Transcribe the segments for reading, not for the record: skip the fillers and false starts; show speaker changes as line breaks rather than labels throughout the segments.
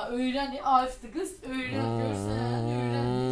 Öğren Alf'tı kız. Öğren görsen. Öğren.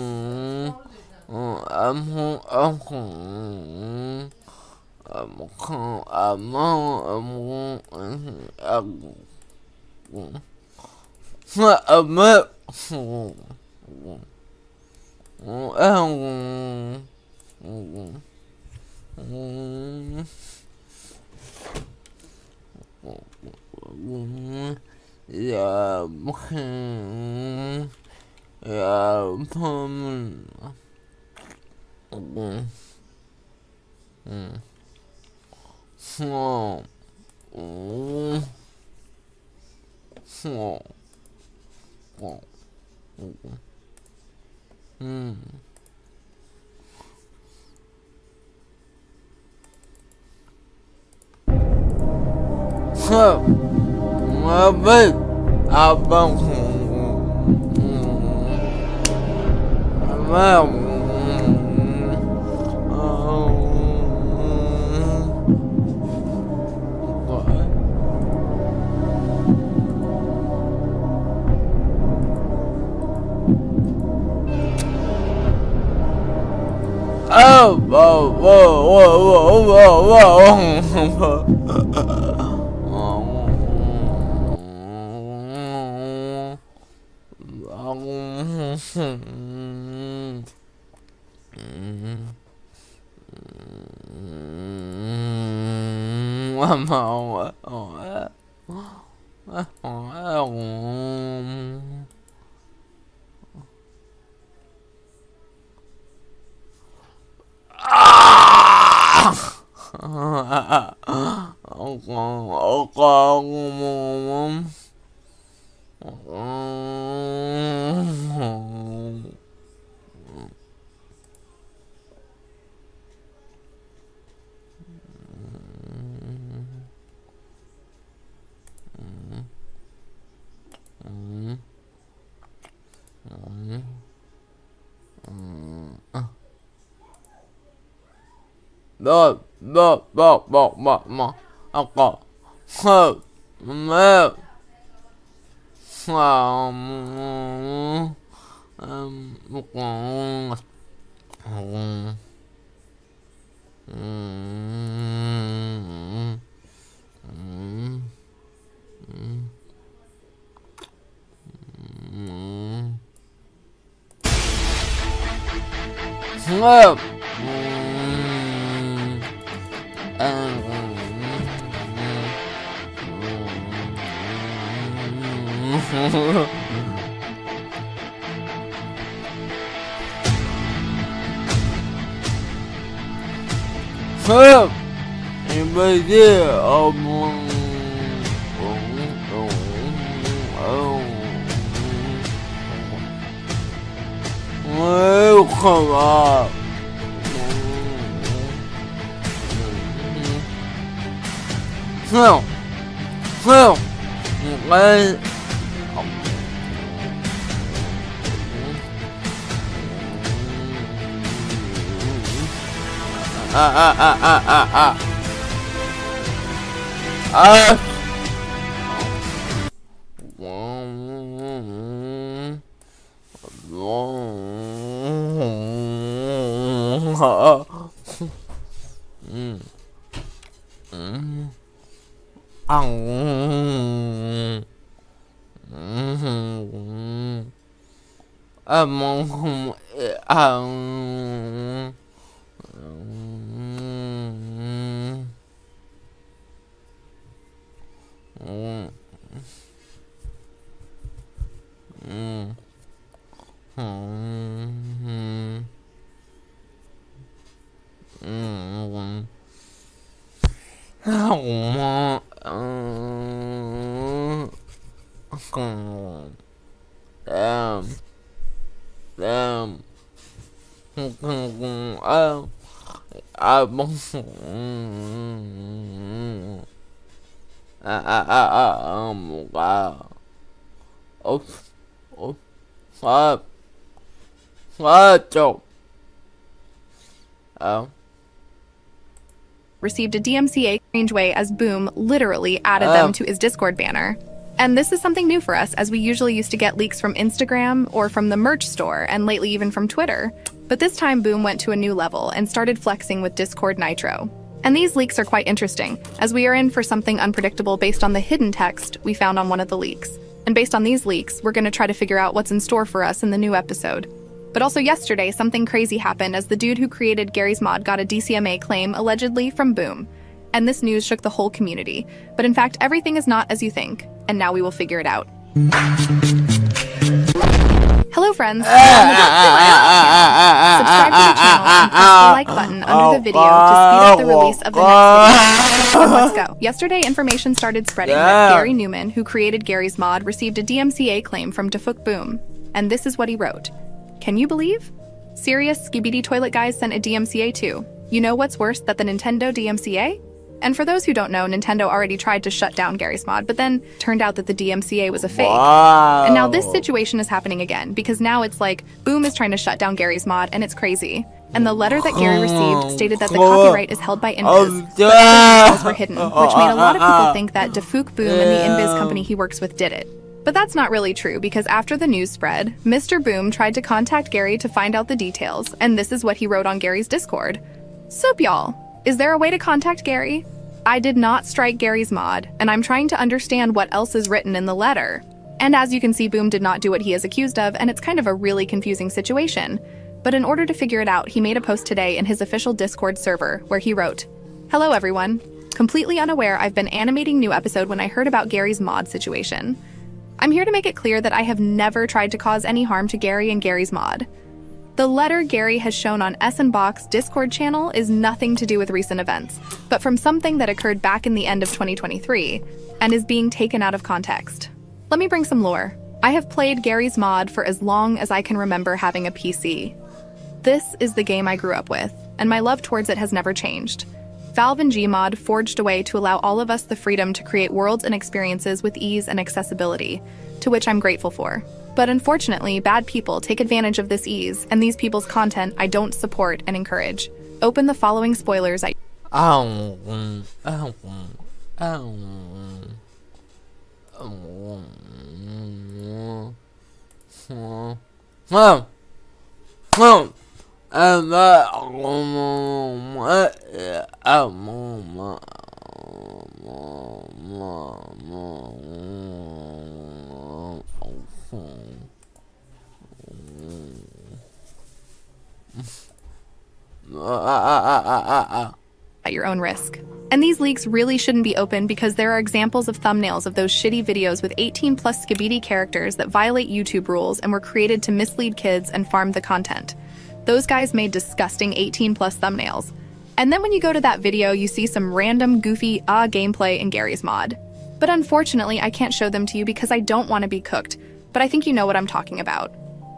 Received a DMCA strange way as Boom literally added them to his Discord banner. And this is something new for us, as we usually used to get leaks from Instagram or from the merch store, and lately even from Twitter. But this time Boom went to a new level and started flexing with Discord Nitro. And these leaks are quite interesting, as we are in for something unpredictable based on the hidden text we found on one of the leaks. And based on these leaks, we're going to try to figure out what's in store for us in the new episode. But also yesterday, something crazy happened as the dude who created Gary's Mod got a DCMA claim, allegedly, from Boom. And this news shook the whole community. But in fact, everything is not as you think. And now we will figure it out. Hello friends, subscribe to the channel and press the like button under the video to speed up the release of the next video. Let's go. Yesterday, information started spreading that Gary Newman, who created Gary's Mod, received a DMCA claim from DaFuq Boom. And this is what he wrote. Can you believe? Serious Skibidi toilet guys sent a DMCA too. You know what's worse than the Nintendo DMCA? And for those who don't know, Nintendo already tried to shut down Gary's Mod, but then turned out that the DMCA was a fake. Wow. And now this situation is happening again, because now it's like, Boom is trying to shut down Gary's Mod, and it's crazy. And the letter that Gary received stated that the copyright is held by Invis, but the details were hidden, which made a lot of people think that DaFuq Boom and the Invis company he works with did it. But that's not really true, because after the news spread, Mr. Boom tried to contact Gary to find out the details, and this is what he wrote on Gary's Discord. Sup y'all? Is there a way to contact Gary? I did not strike Gary's Mod, and I'm trying to understand what else is written in the letter. And as you can see, Boom did not do what he is accused of, and it's kind of a really confusing situation. But in order to figure it out, he made a post today in his official Discord server, where he wrote, "Hello everyone. Completely unaware I've been animating new episode when I heard about Gary's Mod situation. I'm here to make it clear that I have never tried to cause any harm to Gary and Gary's Mod. The letter Gary has shown on S&Box Discord channel is nothing to do with recent events, but from something that occurred back in the end of 2023, and is being taken out of context. Let me bring some lore. I have played Gary's Mod for as long as I can remember having a PC. This is the game I grew up with, and my love towards it has never changed. Valve and Gmod forged a way to allow all of us the freedom to create worlds and experiences with ease and accessibility, to which I'm grateful for. But unfortunately, bad people take advantage of this ease, and these people's content I don't support and encourage. Open the following spoilers I... at your own risk. And these leaks really shouldn't be open because there are examples of thumbnails of those shitty videos with 18+ Skibidi characters that violate YouTube rules and were created to mislead kids and farm the content. Those guys made disgusting 18+ thumbnails. And then when you go to that video, you see some random goofy gameplay in Gary's Mod. But unfortunately, I can't show them to you because I don't want to be cooked, but I think you know what I'm talking about.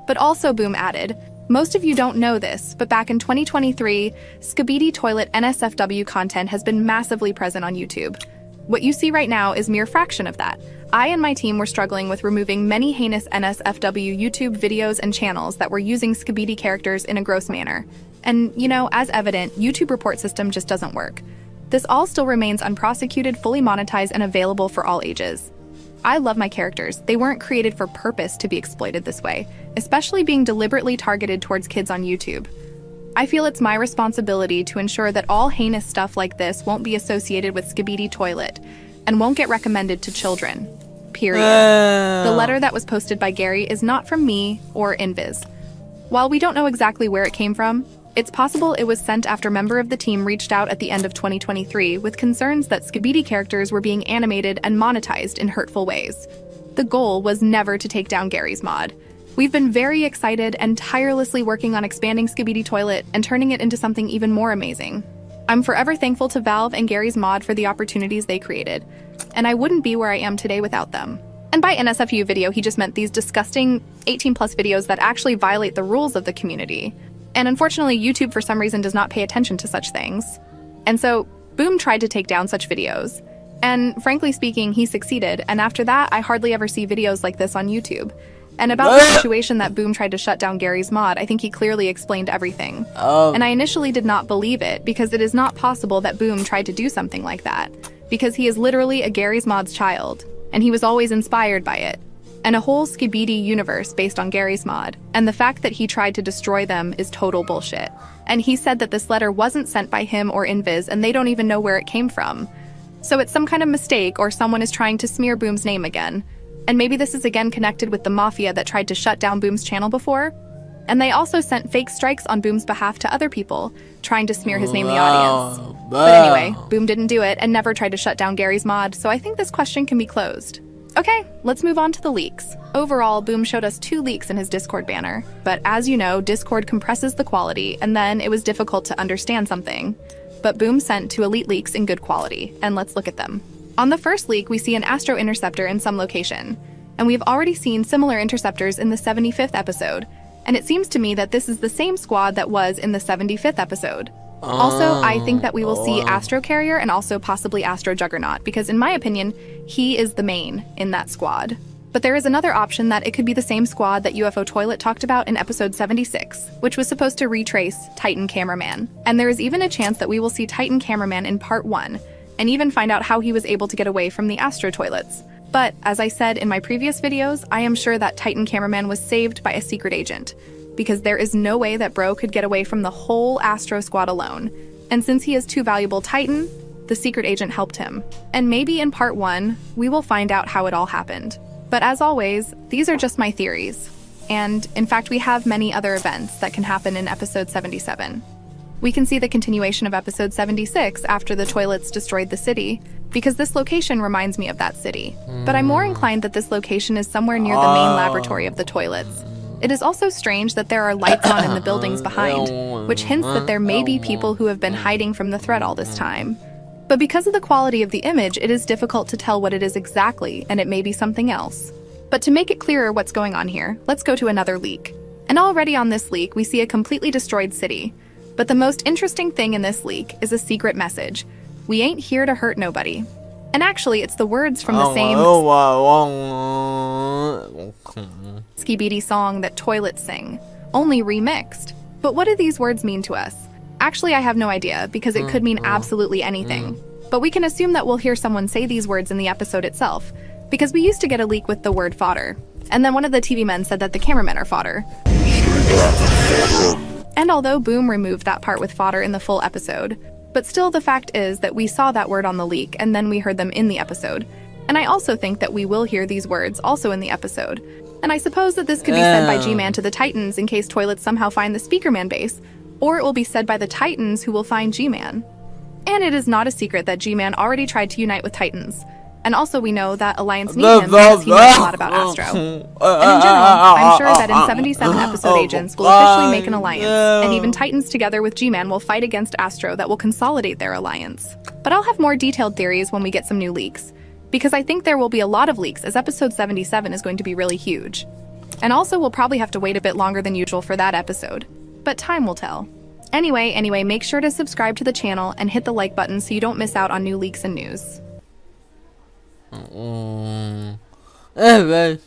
But also, Boom added, most of you don't know this, but back in 2023, Skibidi Toilet NSFW content has been massively present on YouTube. What you see right now is mere fraction of that. I and my team were struggling with removing many heinous NSFW YouTube videos and channels that were using Skibidi characters in a gross manner. And, you know, as evident, YouTube report system just doesn't work. This all still remains unprosecuted, fully monetized, and available for all ages. I love my characters. They weren't created for purpose to be exploited this way, especially being deliberately targeted towards kids on YouTube. I feel it's my responsibility to ensure that all heinous stuff like this won't be associated with Skibidi Toilet and won't get recommended to children. period. The letter that was posted by Gary is not from me or Invis. While we don't know exactly where it came from, it's possible it was sent after a member of the team reached out at the end of 2023 with concerns that Skibidi characters were being animated and monetized in hurtful ways. The goal was never to take down Gary's mod. We've been very excited and tirelessly working on expanding Skibidi Toilet and turning it into something even more amazing. I'm forever thankful to Valve and Gary's mod for the opportunities they created, and I wouldn't be where I am today without them. And by NSFU video, he just meant these disgusting 18+ videos that actually violate the rules of the community. And unfortunately, YouTube for some reason does not pay attention to such things. And so, Boom tried to take down such videos. And frankly speaking, he succeeded, and after that, I hardly ever see videos like this on YouTube. And about the situation that Boom tried to shut down Gary's mod, I think he clearly explained everything. And I initially did not believe it, because it is not possible that Boom tried to do something like that. Because he is literally a Gary's mod's child, and he was always inspired by it. And a whole Skibidi universe based on Gary's mod, and the fact that he tried to destroy them is total bullshit. And he said that this letter wasn't sent by him or Invis, and they don't even know where it came from. So it's some kind of mistake, or someone is trying to smear Boom's name again. And maybe this is again connected with the mafia that tried to shut down Boom's channel before. And they also sent fake strikes on Boom's behalf to other people, trying to smear his name in the audience. But anyway, Boom didn't do it and never tried to shut down Gary's mod, so I think this question can be closed. Okay, let's move on to the leaks. Overall, Boom showed us 2 leaks in his Discord banner, but as you know, Discord compresses the quality, and then it was difficult to understand something. But Boom sent 2 elite leaks in good quality, and let's look at them. On the first leak, we see an Astro Interceptor in some location, and we've already seen similar interceptors in the 75th episode, and it seems to me that this is the same squad that was in the 75th episode. Also, I think that we will see Astro Carrier and also possibly Astro Juggernaut, because in my opinion, he is the main in that squad. But there is another option that it could be the same squad that UFO Toilet talked about in episode 76, which was supposed to retrace Titan Cameraman. And there is even a chance that we will see Titan Cameraman in part 1, and even find out how he was able to get away from the Astro Toilets. But, as I said in my previous videos, I am sure that Titan Cameraman was saved by a secret agent, because there is no way that Bro could get away from the whole Astro squad alone. And since he is too valuable Titan, the secret agent helped him. And maybe in part 1, we will find out how it all happened. But as always, these are just my theories. And in fact, we have many other events that can happen in episode 77. We can see the continuation of episode 76 after the toilets destroyed the city, because this location reminds me of that city. But I'm more inclined that this location is somewhere near the main laboratory of the toilets. It is also strange that there are lights on in the buildings behind, which hints that there may be people who have been hiding from the threat all this time. But because of the quality of the image, it is difficult to tell what it is exactly, and it may be something else. But to make it clearer what's going on here, let's go to another leak. And already on this leak, we see a completely destroyed city. But the most interesting thing in this leak is a secret message. We ain't here to hurt nobody. And actually, it's the words from the same Skibidi song that toilets sing, only remixed. But what do these words mean to us? Actually, I have no idea, because it could mean absolutely anything. But we can assume that we'll hear someone say these words in the episode itself, because we used to get a leak with the word fodder. And then one of the TV men said that the cameramen are fodder. And although Boom removed that part with fodder in the full episode, but still the fact is that we saw that word on the leak and then we heard them in the episode. And I also think that we will hear these words also in the episode. And I suppose that this could be said by G-Man to the Titans in case toilets somehow find the Speakerman base, or it will be said by the Titans who will find G-Man. And it is not a secret that G-Man already tried to unite with Titans. And also we know that Alliance need him because he knows a lot about Astro. And in general, I'm sure that in 77 episode agents will officially make an alliance, and even Titans together with G-Man will fight against Astro that will consolidate their alliance. But I'll have more detailed theories when we get some new leaks, because I think there will be a lot of leaks as episode 77 is going to be really huge. And also we'll probably have to wait a bit longer than usual for that episode. But time will tell. Anyway, make sure to subscribe to the channel and hit the like button so you don't miss out on new leaks and news.
Evet.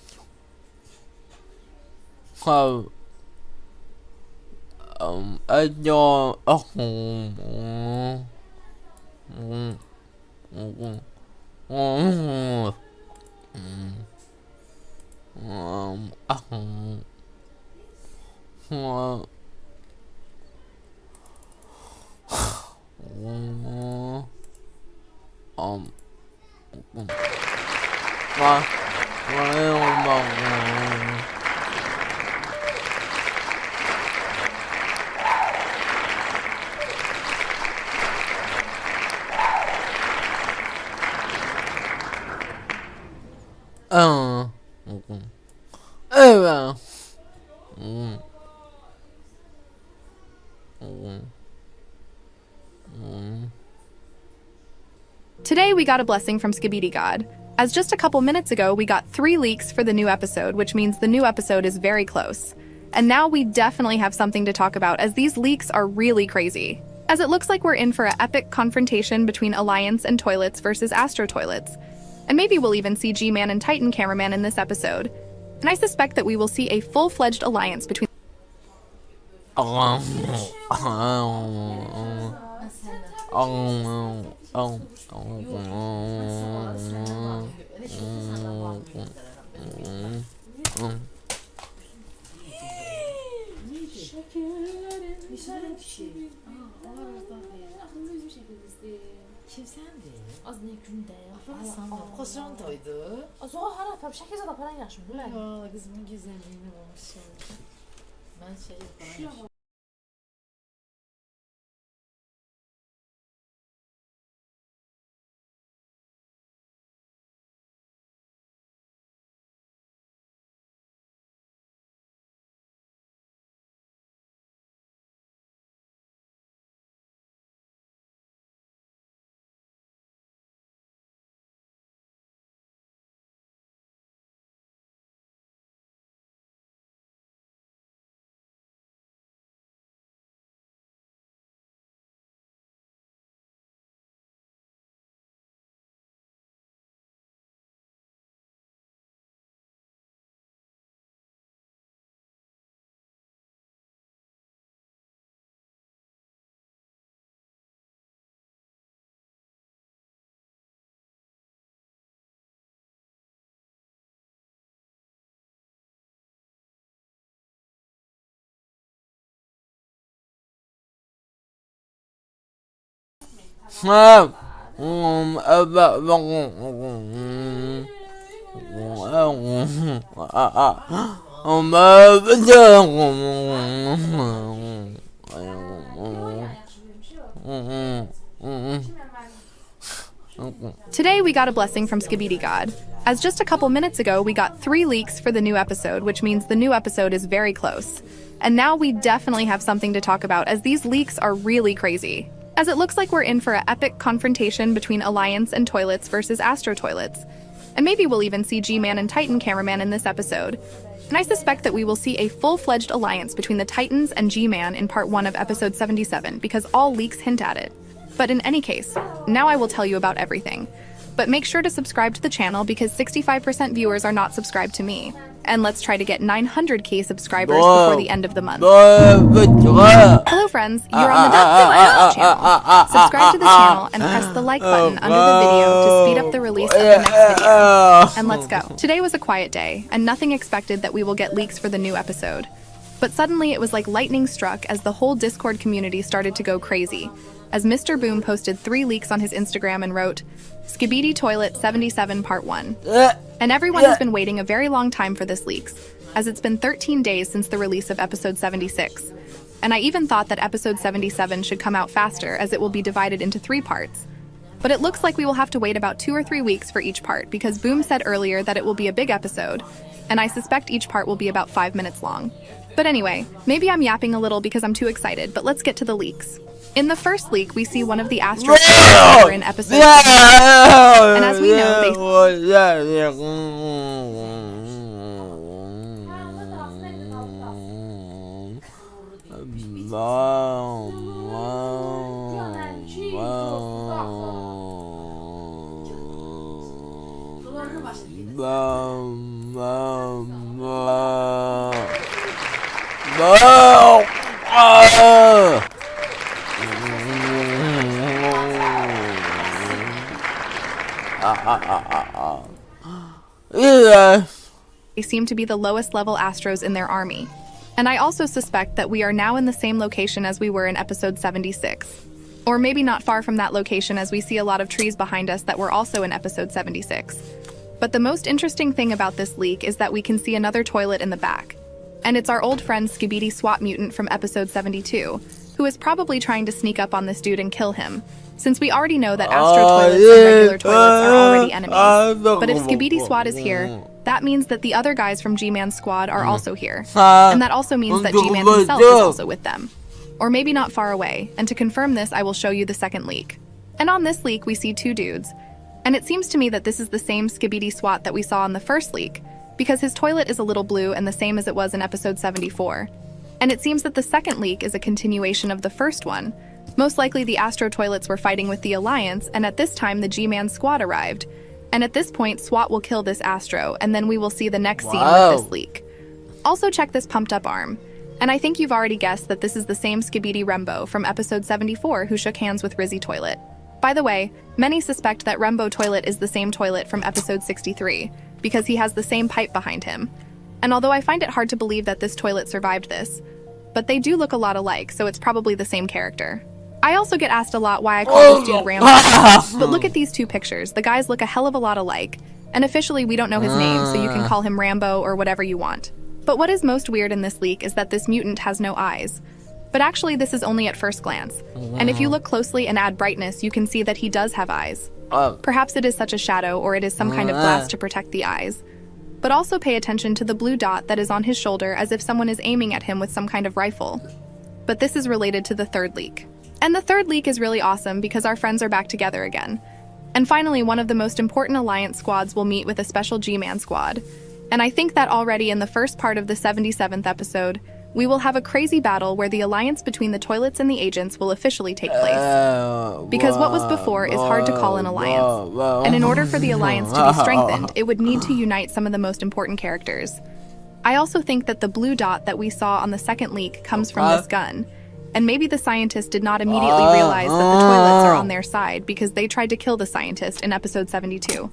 Today we got a blessing from Skibidi God, as just a couple minutes ago we got 3 leaks for the new episode, which means the new episode is very close. And now we definitely have something to talk about, as these leaks are really crazy. As it looks like we're in for an epic confrontation between Alliance and Toilets versus Astro Toilets. And maybe we'll even see G-Man and Titan Cameraman in this episode. And I suspect that we will see a full-fledged alliance between
Az ne günde ya. Koşantaydı. Az o hala tabii şeker de falan yaşım değil mi? Ya kızımın güzelliğine olmuş ya. Ben şey yaparım.
Today we got a blessing from Skibidi God, as just a couple minutes ago we got 3 leaks for the new episode, which means the new episode is very close. And now we definitely have something to talk about, as these leaks are really crazy. As it looks like we're in for an epic confrontation between Alliance and Toilets versus Astro Toilets. And maybe we'll even see G-Man and Titan Cameraman in this episode. And I suspect that we will see a full-fledged alliance between the Titans and G-Man in part 1 of episode 77, because all leaks hint at it. But in any case, now I will tell you about everything. But make sure to subscribe to the channel, because 65% viewers are not subscribed to me. And let's try to get 900k subscribers before the end of the month. Hello friends, you're on the DaFuq channel. Subscribe to the channel and press the like button under the video to speed up the release of the next video. And let's go. Today was a quiet day, and nothing expected that we will get leaks for the new episode. But suddenly it was like lightning struck as the whole Discord community started to go crazy, as Mr. Boom posted 3 leaks on his Instagram and wrote, Skibidi Toilet 77 Part 1. And everyone has been waiting a very long time for this leaks, as it's been 13 days since the release of episode 76. And I even thought that episode 77 should come out faster, as it will be divided into 3 parts. But it looks like we will have to wait about 2 or 3 weeks for each part, because Boom said earlier that it will be a big episode, and I suspect each part will be about 5 minutes long. But anyway, maybe I'm yapping a little because I'm too excited, but let's get to the leaks. In the first leak, we see one of the Astros who were in episode 7. And as we know, they seem to be the lowest level Astros in their army. And I also suspect that we are now in the same location as we were in episode 76. Or maybe not far from that location, as we see a lot of trees behind us that were also in episode 76. But the most interesting thing about this leak is that we can see another toilet in the back. And it's our old friend Skibidi SWAT mutant from episode 72, who is probably trying to sneak up on this dude and kill him, since we already know that Astro toilets and regular toilets are already enemies. But if Skibidi SWAT is here, that means that the other guys from G-Man's squad are also here. And that also means that G-Man himself is also with them. Or maybe not far away, and to confirm this I will show you the second leak. And on this leak we see two dudes. And it seems to me that this is the same Skibidi SWAT that we saw in the first leak, because his toilet is a little blue and the same as it was in episode 74. And it seems that the second leak is a continuation of the first one. Most likely the Astro toilets were fighting with the Alliance, and at this time the G-Man squad arrived. And at this point, SWAT will kill this Astro, and then we will see the next scene with this leak. Also check this pumped up arm. And I think you've already guessed that this is the same Skibidi Rembo from episode 74 who shook hands with Rizzy Toilet. By the way, many suspect that Rembo Toilet is the same toilet from episode 63, because he has the same pipe behind him. And although I find it hard to believe that this toilet survived this, but they do look a lot alike, so it's probably the same character. I also get asked a lot why I call this dude Rambo, but look at these two pictures. The guys look a hell of a lot alike, and officially we don't know his name, so you can call him Rambo or whatever you want. But what is most weird in this leak is that this mutant has no eyes. But actually this is only at first glance, and if you look closely and add brightness, you can see that he does have eyes. Perhaps it is such a shadow, or it is some kind of glass to protect the eyes. But also pay attention to the blue dot that is on his shoulder as if someone is aiming at him with some kind of rifle. But this is related to the third leak. And the third leak is really awesome because our friends are back together again. And finally, one of the most important Alliance squads will meet with a special G-Man squad. And I think that already in the first part of the 77th episode, we will have a crazy battle where the alliance between the toilets and the agents will officially take place. Because what was before is hard to call an alliance. And in order for the alliance to be strengthened, it would need to unite some of the most important characters. I also think that the blue dot that we saw on the second leak comes from this gun. And maybe the scientist did not immediately realize that the toilets are on their side because they tried to kill the scientist in episode 72.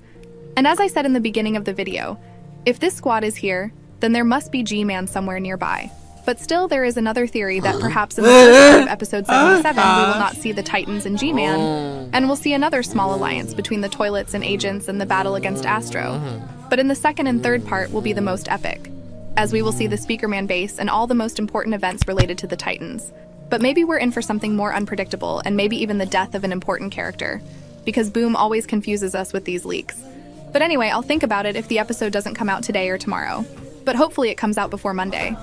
And as I said in the beginning of the video, if this squad is here, then there must be G-Man somewhere nearby. But still, there is another theory that perhaps in the first part of episode 77, we will not see the Titans and G-Man, and we'll see another small alliance between the toilets and agents and the battle against Astro. But in the second and third part will be the most epic, as we will see the Speakerman base and all the most important events related to the Titans. But maybe we're in for something more unpredictable, and maybe even the death of an important character, because Boom always confuses us with these leaks. But anyway, I'll think about it if the episode doesn't come out today or tomorrow. But hopefully it comes out before Monday.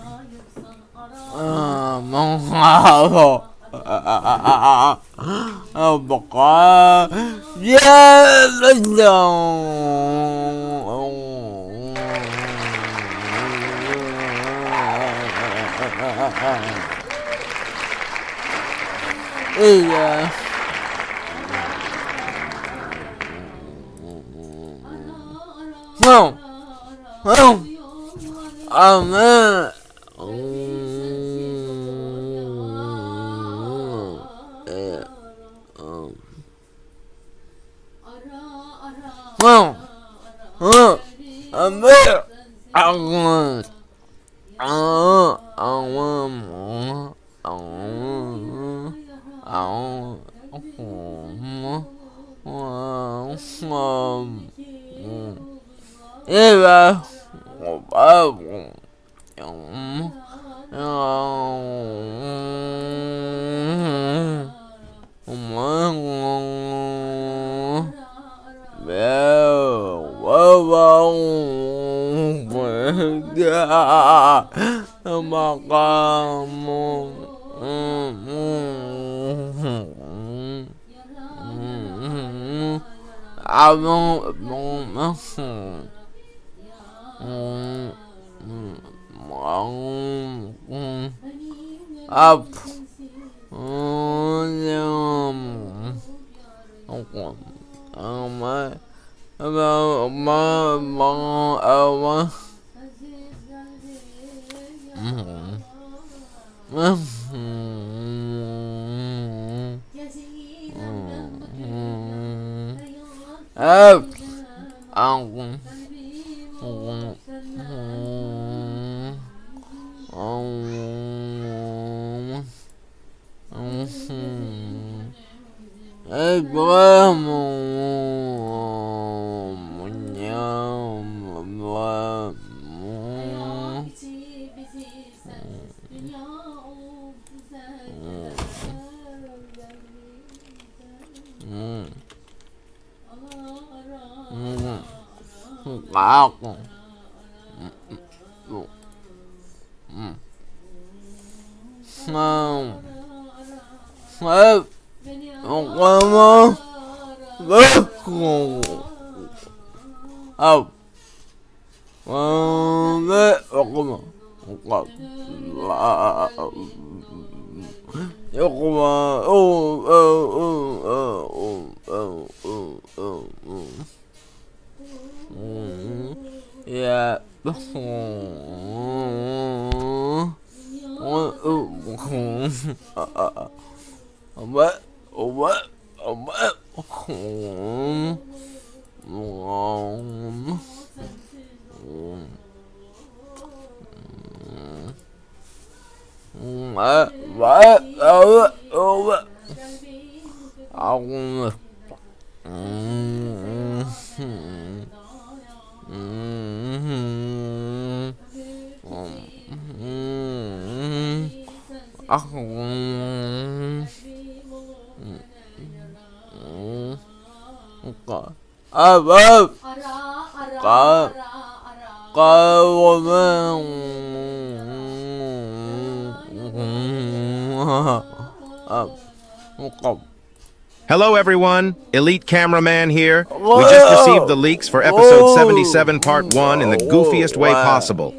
Hello everyone, Elite Cameraman here. We just received the leaks for episode 77 part 1 in the goofiest way possible.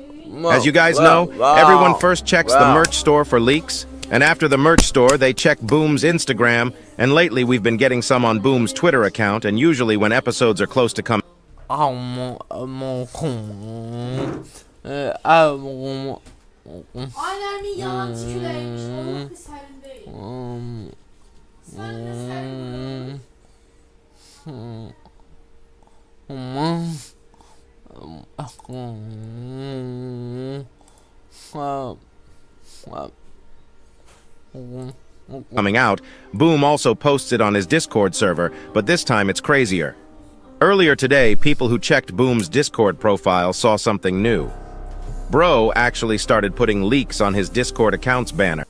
As you guys know, everyone first checks the merch store for leaks, and after the merch store they check Boom's Instagram, and lately we've been getting some on Boom's Twitter account, and usually when episodes are close to coming
Annemin yalancı küleymiş. Onun kız senin değil. Sen de senin.
coming out, Boom also posts it on his Discord server, but this time it's crazier. Earlier today, people who checked Boom's Discord profile saw something new. Bro actually started putting leaks on his Discord account's banner.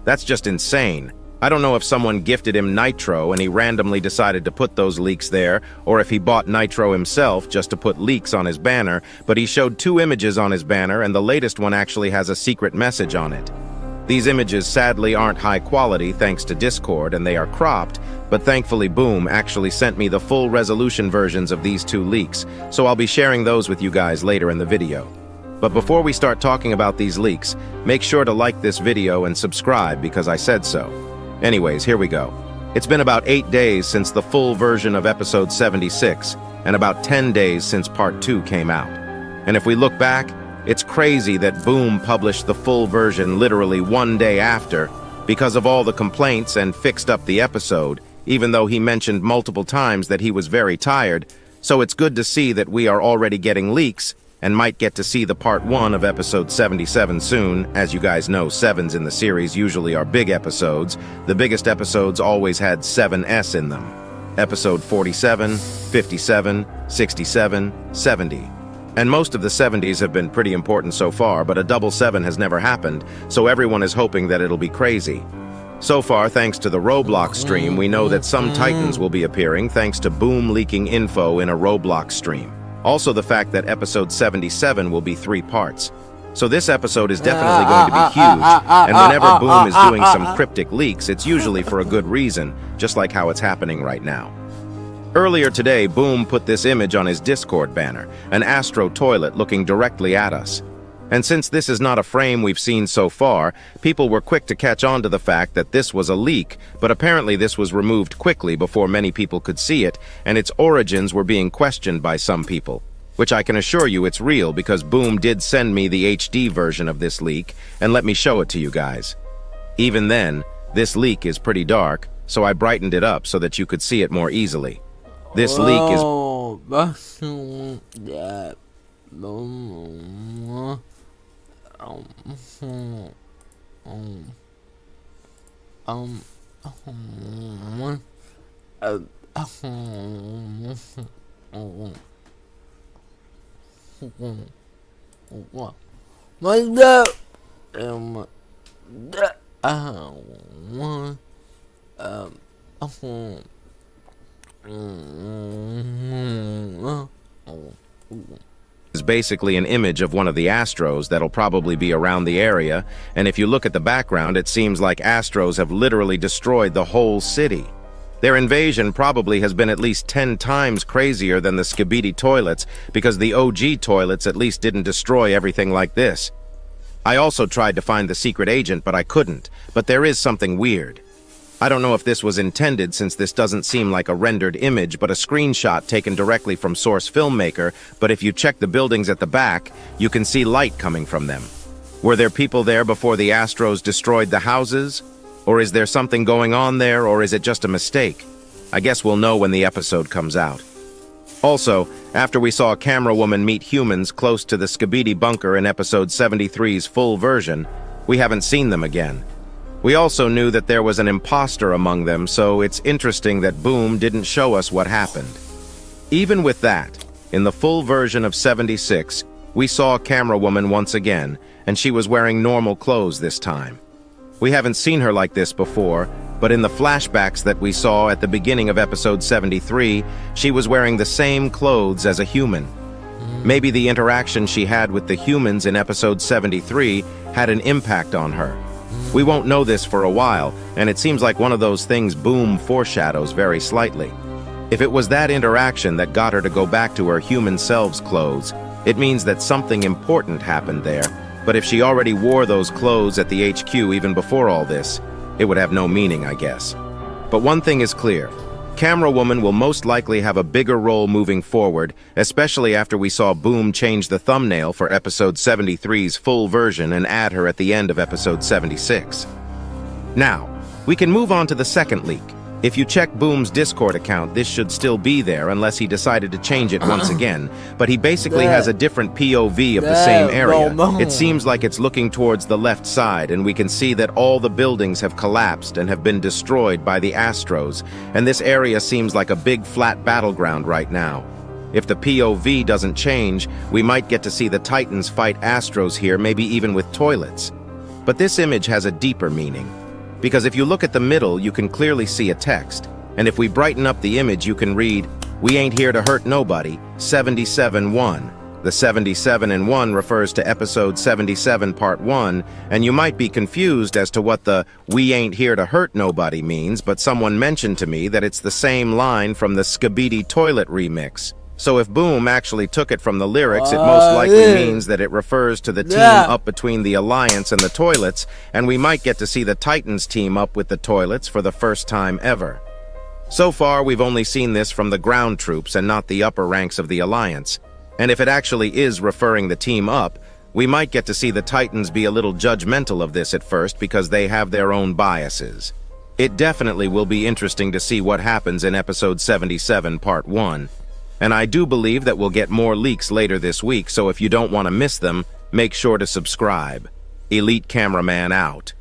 That's just insane. I don't know if someone gifted him Nitro and he randomly decided to put those leaks there, or if he bought Nitro himself just to put leaks on his banner, but he showed 2 images on his banner and the latest one actually has a secret message on it. These images sadly aren't high quality thanks to Discord and they are cropped, but thankfully Boom actually sent me the full resolution versions of these 2 leaks, so I'll be sharing those with you guys later in the video. But before we start talking about these leaks, make sure to like this video and subscribe because I said so. Anyways, here we go. It's been about 8 days since the full version of episode 76, and about 10 days since part 2 came out. And if we look back, it's crazy that Boom published the full version literally 1 day after, because of all the complaints and fixed up the episode, even though he mentioned multiple times that he was very tired, so it's good to see that we are already getting leaks, and might get to see the part 1 of episode 77 soon. As you guys know, 7s in the series usually are big episodes. The biggest episodes always had 7S in them. Episode 47, 57, 67, 70. And most of the 70s have been pretty important so far, but a double 7 has never happened, so everyone is hoping that it'll be crazy. So far, thanks to the Roblox stream, we know that some Titans will be appearing thanks to Boom leaking info in a Roblox stream. Also the fact that episode 77 will be 3 parts. So this episode is definitely going to be huge, and whenever Boom is doing some cryptic leaks, it's usually for a good reason, just like how it's happening right now. Earlier today, Boom put this image on his Discord banner, an Astro toilet looking directly at us. And since this is not a frame we've seen so far, people were quick to catch on to the fact that this was a leak, but apparently this was removed quickly before many people could see it, and its origins were being questioned by some people. Which I can assure you it's real because Boom did send me the HD version of this leak, and let me show it to you guys. Even then, this leak is pretty dark, so I brightened it up so that you could see it more easily. This leak is... Is basically an image of one of the Astros that'll probably be around the area, and if you look at the background, it seems like Astros have literally destroyed the whole city. Their invasion probably has been at least 10 times crazier than the Skibidi toilets, because the OG toilets at least didn't destroy everything like this. I also tried to find the secret agent, but I couldn't. But there is something weird. I don't know if this was intended, since this doesn't seem like a rendered image but a screenshot taken directly from source filmmaker, but if you check the buildings at the back, you can see light coming from them. Were there people there before the Astros destroyed the houses? Or is there something going on there, or is it just a mistake? I guess we'll know when the episode comes out. Also, after we saw a camera woman meet humans close to the Skibidi bunker in episode 73's full version, we haven't seen them again. We also knew that there was an imposter among them, so it's interesting that Boom didn't show us what happened. Even with that, in the full version of 76, we saw a camera woman once again, and she was wearing normal clothes this time. We haven't seen her like this before, but in the flashbacks that we saw at the beginning of episode 73, she was wearing the same clothes as a human. Maybe the interaction she had with the humans in episode 73 had an impact on her. We won't know this for a while, and it seems like one of those things Boom foreshadows very slightly. If it was that interaction that got her to go back to her human selves clothes, it means that something important happened there. But if she already wore those clothes at the HQ even before all this, it would have no meaning, I guess. But one thing is clear. Camera Woman will most likely have a bigger role moving forward, especially after we saw Boom change the thumbnail for episode 73's full version and add her at the end of episode 76. Now, we can move on to the second leak. If you check Boom's Discord account, this should still be there unless he decided to change it once again, but he basically has a different POV of the same area. It seems like it's looking towards the left side, and we can see that all the buildings have collapsed and have been destroyed by the Astros, and this area seems like a big flat battleground right now. If the POV doesn't change, we might get to see the Titans fight Astros here, maybe even with toilets. But this image has a deeper meaning. Because if you look at the middle, you can clearly see a text. And if we brighten up the image, you can read, "We ain't here to hurt nobody, 77-1. The 77 and 1 refers to episode 77 part 1, and you might be confused as to what the "we ain't here to hurt nobody" means, but someone mentioned to me that it's the same line from the Skibidi toilet remix. So if Boom actually took it from the lyrics, it most likely means that it refers to the team up between the Alliance and the toilets, and we might get to see the Titans team up with the toilets for the first time ever. So far, we've only seen this from the ground troops and not the upper ranks of the Alliance. And if it actually is referring the team up, we might get to see the Titans be a little judgmental of this at first because they have their own biases. It definitely will be interesting to see what happens in episode 77 part 1. And I do believe that we'll get more leaks later this week, so if you don't want to miss them, make sure to subscribe. Elite Cameraman out.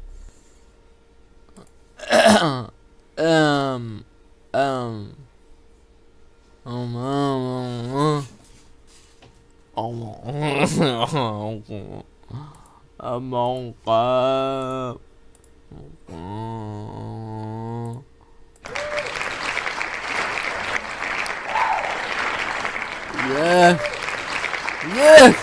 Yeah. Yeah.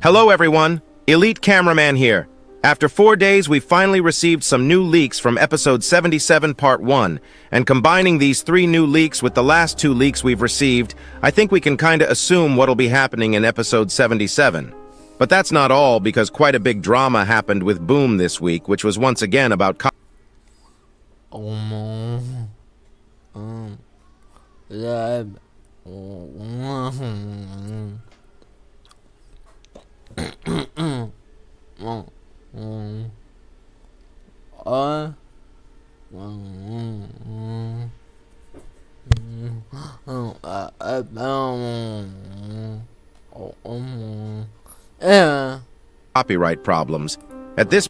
Hello everyone, Elite Cameraman here. After 4 days, we finally received some new leaks from episode 77 part 1, and combining these 3 new leaks with the last 2 leaks we've received, I think we can kinda assume what'll be happening in episode 77. But that's not all, because quite a big drama happened with Boom this week, which was once again about copyright problems. At this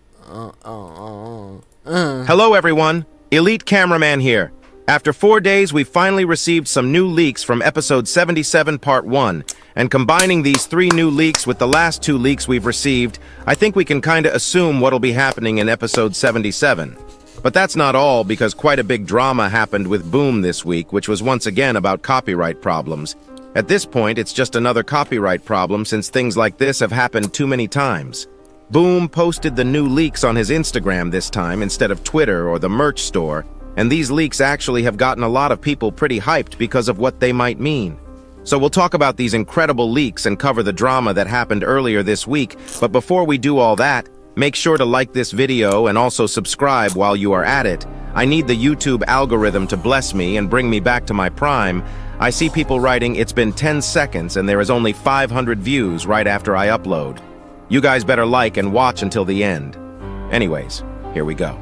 Hello everyone, Elite Cameraman here. After 4 days, we finally received some new leaks from episode 77 part 1, and combining these 3 new leaks with the last 2 leaks we've received, I think we can kinda assume what'll be happening in episode 77. But that's not all, because quite a big drama happened with Boom this week, which was once again about copyright problems. At this point, it's just another copyright problem, since things like this have happened too many times. Boom posted the new leaks on his Instagram this time instead of Twitter or the merch store, and these leaks actually have gotten a lot of people pretty hyped because of what they might mean. So we'll talk about these incredible leaks and cover the drama that happened earlier this week, but before we do all that, make sure to like this video and also subscribe while you are at it. I need the YouTube algorithm to bless me and bring me back to my prime. I see people writing, "It's been 10 seconds and there is only 500 views right after I upload." You guys better like and watch until the end. Anyways, here we go.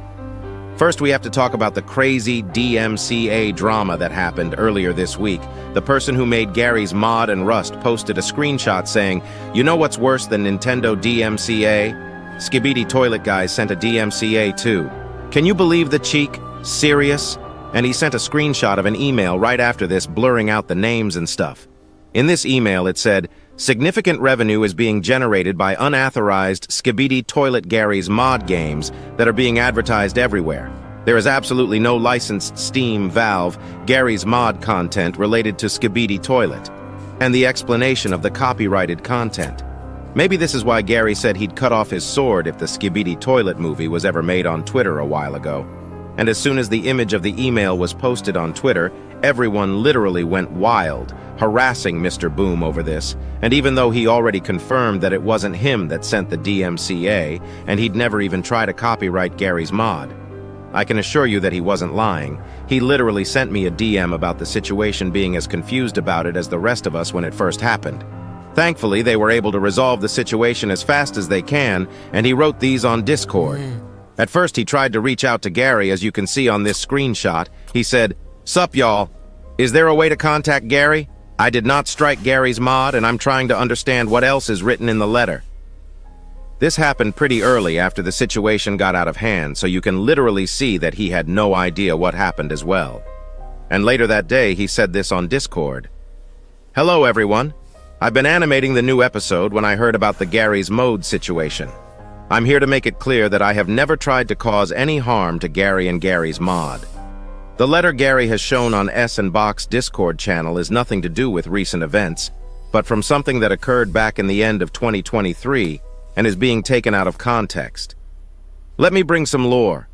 First, we have to talk about the crazy DMCA drama that happened earlier this week. The person who made Gary's mod and Rust posted a screenshot saying, "You know what's worse than Nintendo DMCA? Skibidi Toilet Guy sent a DMCA too. Can you believe the cheek? Serious?" And he sent a screenshot of an email right after this, blurring out the names and stuff. In this email, it said, "Significant revenue is being generated by unauthorized Skibidi Toilet Gary's mod games that are being advertised everywhere. There is absolutely no licensed Steam, Valve, Gary's mod content related to Skibidi Toilet." And the explanation of the copyrighted content. Maybe this is why Gary said he'd cut off his sword if the Skibidi Toilet movie was ever made on Twitter a while ago. And as soon as the image of the email was posted on Twitter, everyone literally went wild, harassing Mr. Boom over this, and even though he already confirmed that it wasn't him that sent the DMCA, and he'd never even tried to copyright Gary's mod, I can assure you that he wasn't lying. He literally sent me a DM about the situation, being as confused about it as the rest of us when it first happened. Thankfully, they were able to resolve the situation as fast as they can, and he wrote these on Discord. At first, he tried to reach out to Gary, as you can see on this screenshot. He said, "Sup, y'all? Is there a way to contact Gary? I did not strike Gary's mod, and I'm trying to understand what else is written in the letter." This happened pretty early after the situation got out of hand, so you can literally see that he had no idea what happened as well. And later that day, he said this on Discord. "Hello, everyone. I've been animating the new episode when I heard about the Gary's mode situation. I'm here to make it clear that I have never tried to cause any harm to Gary and Gary's mod. The letter Gary has shown on S and Box Discord channel is nothing to do with recent events, but from something that occurred back in the end of 2023 and is being taken out of context. Let me bring some lore.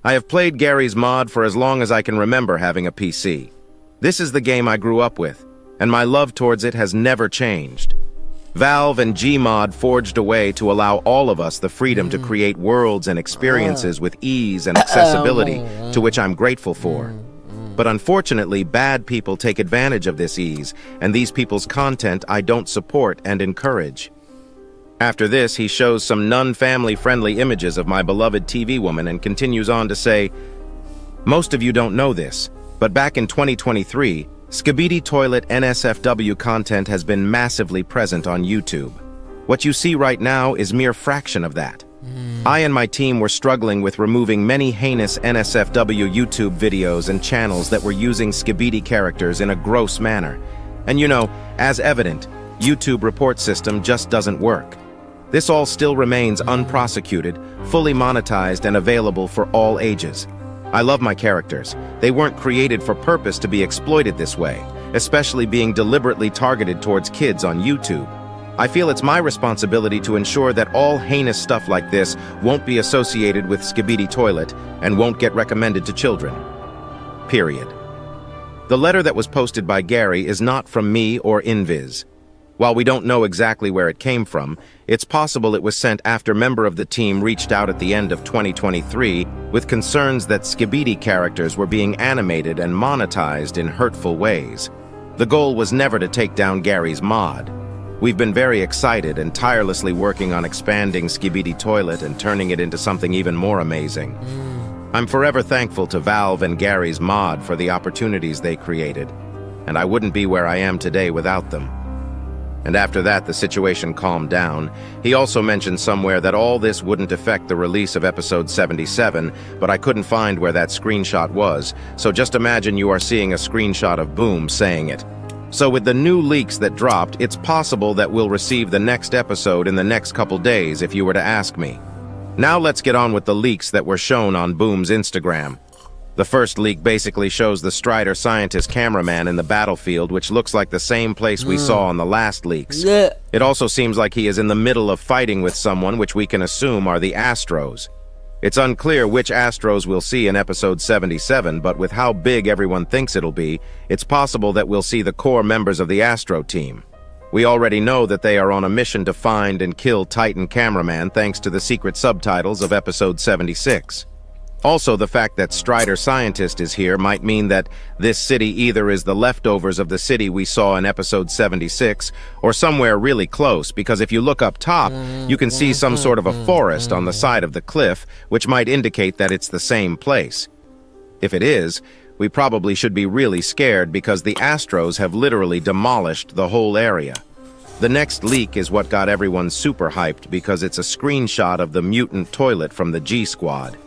I have played Gary's mod for as long as I can remember having a PC. This is the game I grew up with, and my love towards it has never changed. Valve and Gmod forged a way to allow all of us the freedom to create worlds and experiences with ease and accessibility, to which I'm grateful for. But unfortunately, bad people take advantage of this ease, and these people's content I don't support and encourage. After this, he shows some non-family-friendly images of my beloved TV woman and continues on to say, "Most of you don't know this, but back in 2023, Skibidi Toilet NSFW content has been massively present on YouTube. What you see right now is mere fraction of that. I and my team were struggling with removing many heinous NSFW YouTube videos and channels that were using Skibidi characters in a gross manner. And you know, as evident, YouTube report system just doesn't work. This all still remains unprosecuted, fully monetized, and available for all ages. I love my characters. They weren't created for purpose to be exploited this way, especially being deliberately targeted towards kids on YouTube. I feel it's my responsibility to ensure that all heinous stuff like this won't be associated with Skibidi Toilet and won't get recommended to children. Period." The letter that was posted by Gary is not from me or Invis. While we don't know exactly where it came from, it's possible it was sent after a member of the team reached out at the end of 2023 with concerns that Skibidi characters were being animated and monetized in hurtful ways. The goal was never to take down Gary's mod. We've been very excited and tirelessly working on expanding Skibidi Toilet and turning it into something even more amazing. I'm forever thankful to Valve and Gary's mod for the opportunities they created, and I wouldn't be where I am today without them. And after that, the situation calmed down. He also mentioned somewhere that all this wouldn't affect the release of episode 77, but I couldn't find where that screenshot was, so just imagine you are seeing a screenshot of Boom saying it. So with the new leaks that dropped, it's possible that we'll receive the next episode in the next couple days if you were to ask me. Now let's get on with the leaks that were shown on Boom's Instagram. The first leak basically shows the Strider scientist cameraman in the battlefield, which looks like the same place we saw on the last leaks. It also seems like he is in the middle of fighting with someone, which we can assume are the Astros. It's unclear which Astros we'll see in episode 77, but with how big everyone thinks it'll be, it's possible that we'll see the core members of the Astro team. We already know that they are on a mission to find and kill Titan Cameraman thanks to the secret subtitles of episode 76. Also, the fact that Strider Scientist is here might mean that this city either is the leftovers of the city we saw in episode 76 or somewhere really close, because if you look up top, you can see some sort of a forest on the side of the cliff, which might indicate that it's the same place. If it is, we probably should be really scared because the Astros have literally demolished the whole area. The next leak is what got everyone super hyped because it's a screenshot of the mutant toilet from the G-Squad.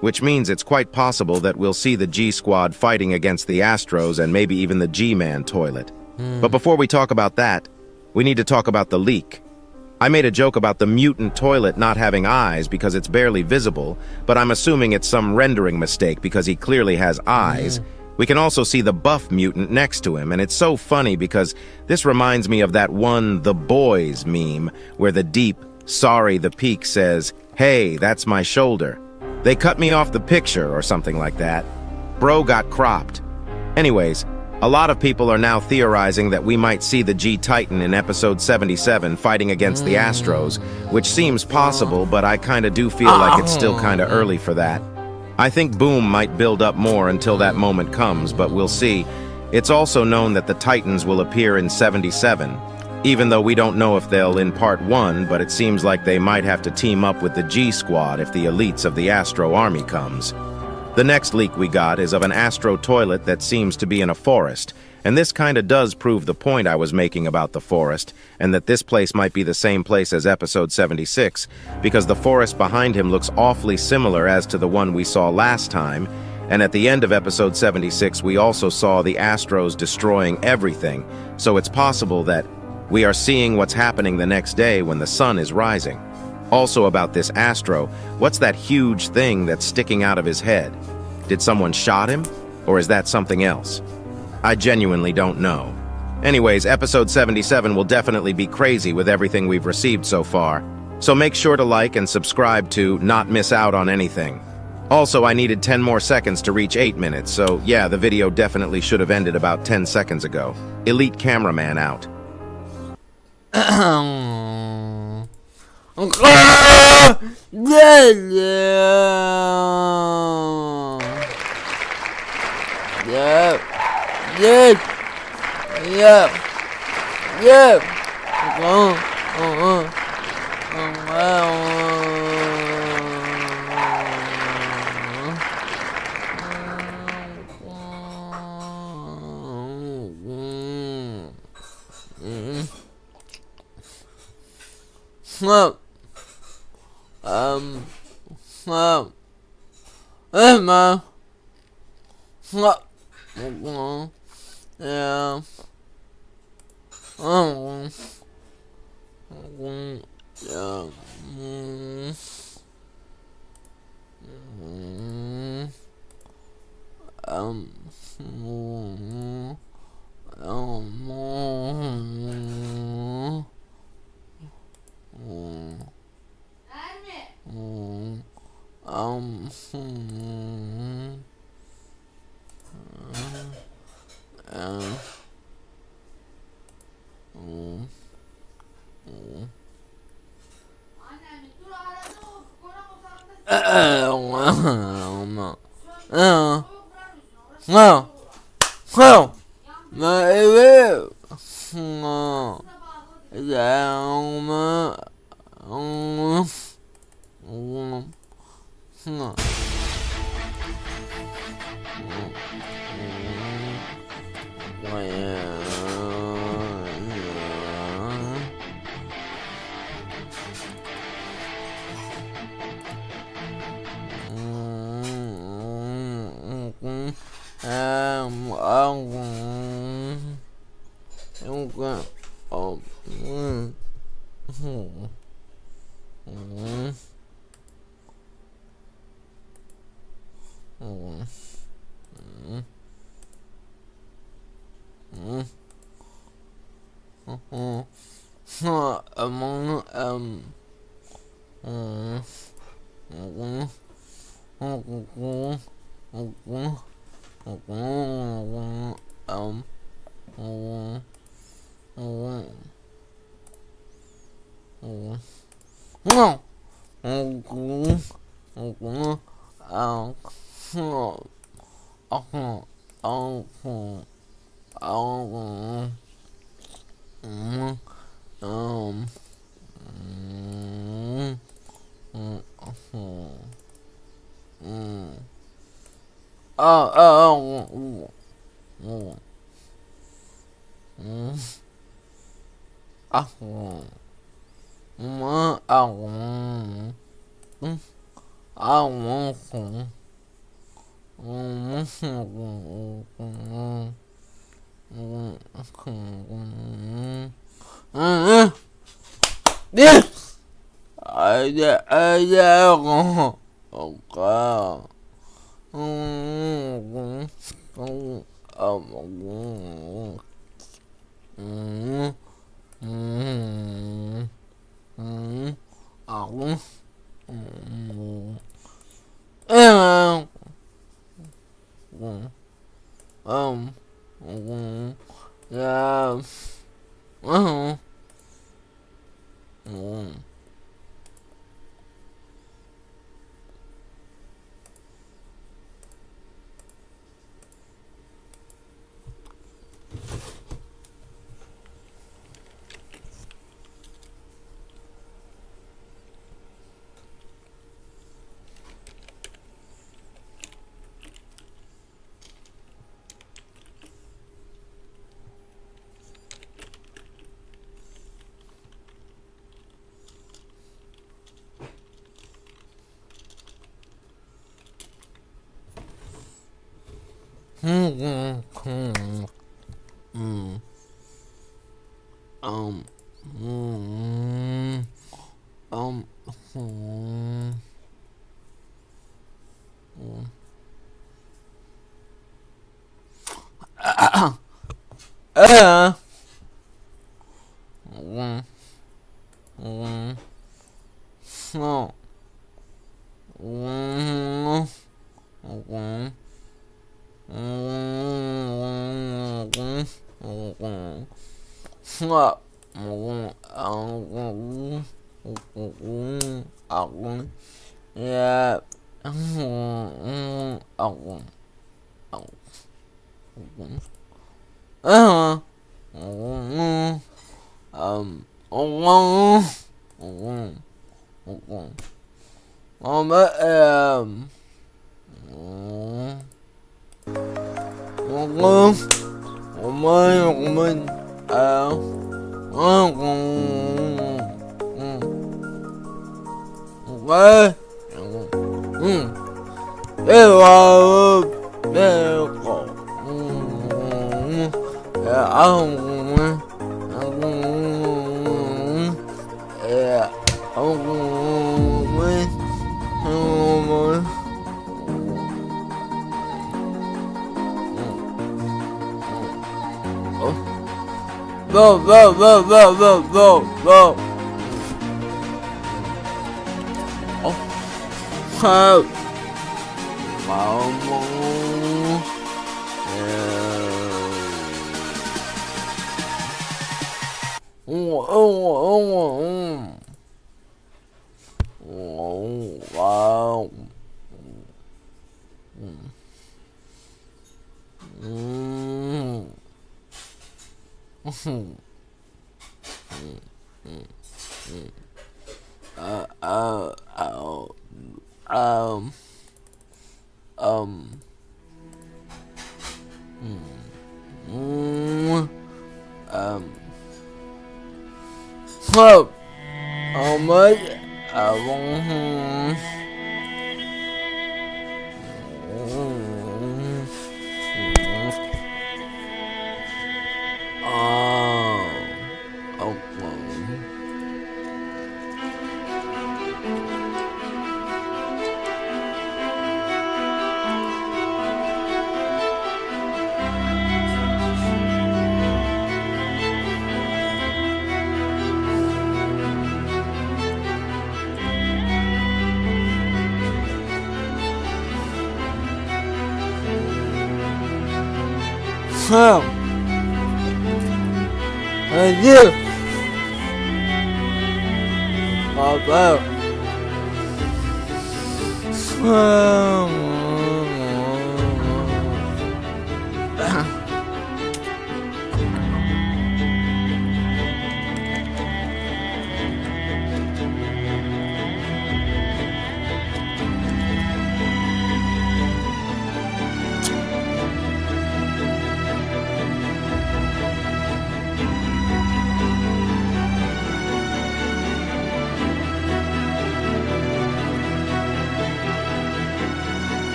Which means it's quite possible that we'll see the G-Squad fighting against the Astros and maybe even the G-Man toilet. But before we talk about that, we need to talk about the leak. I made a joke about the mutant toilet not having eyes because it's barely visible, but I'm assuming it's some rendering mistake because he clearly has eyes. We can also see the buff mutant next to him, and it's so funny because this reminds me of that one The Boys meme where the deep, sorry the peak says, "Hey, that's my shoulder. They cut me off the picture," or something like that. Bro got cropped. Anyways, a lot of people are now theorizing that we might see the G-Titan in episode 77 fighting against the Astros, which seems possible, but I kinda do feel like it's still kinda early for that. I think Boom might build up more until that moment comes, but we'll see. It's also known that the Titans will appear in 77. Even though we don't know if they'll in part 1, but it seems like they might have to team up with the G-Squad if the elites of the Astro Army comes. The next leak we got is of an Astro toilet that seems to be in a forest, and this kinda does prove the point I was making about the forest, and that this place might be the same place as episode 76, because the forest behind him looks awfully similar as to the one we saw last time, and at the end of episode 76 we also saw the Astros destroying everything, so it's possible that we are seeing what's happening the next day when the sun is rising. Also about this Astro, what's that huge thing that's sticking out of his head? Did someone shot him? Or is that something else? I genuinely don't know. Anyways, episode 77 will definitely be crazy with everything we've received so far. So make sure to like and subscribe to not miss out on anything. Also, I needed 10 more seconds to reach 8 minutes, so yeah, the video definitely should have ended about 10 seconds ago. Elite cameraman out.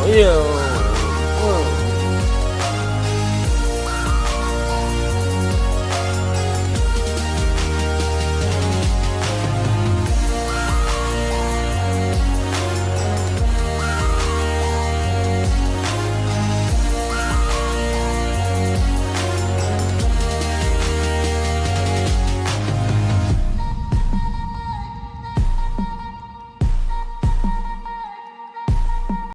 Yeah.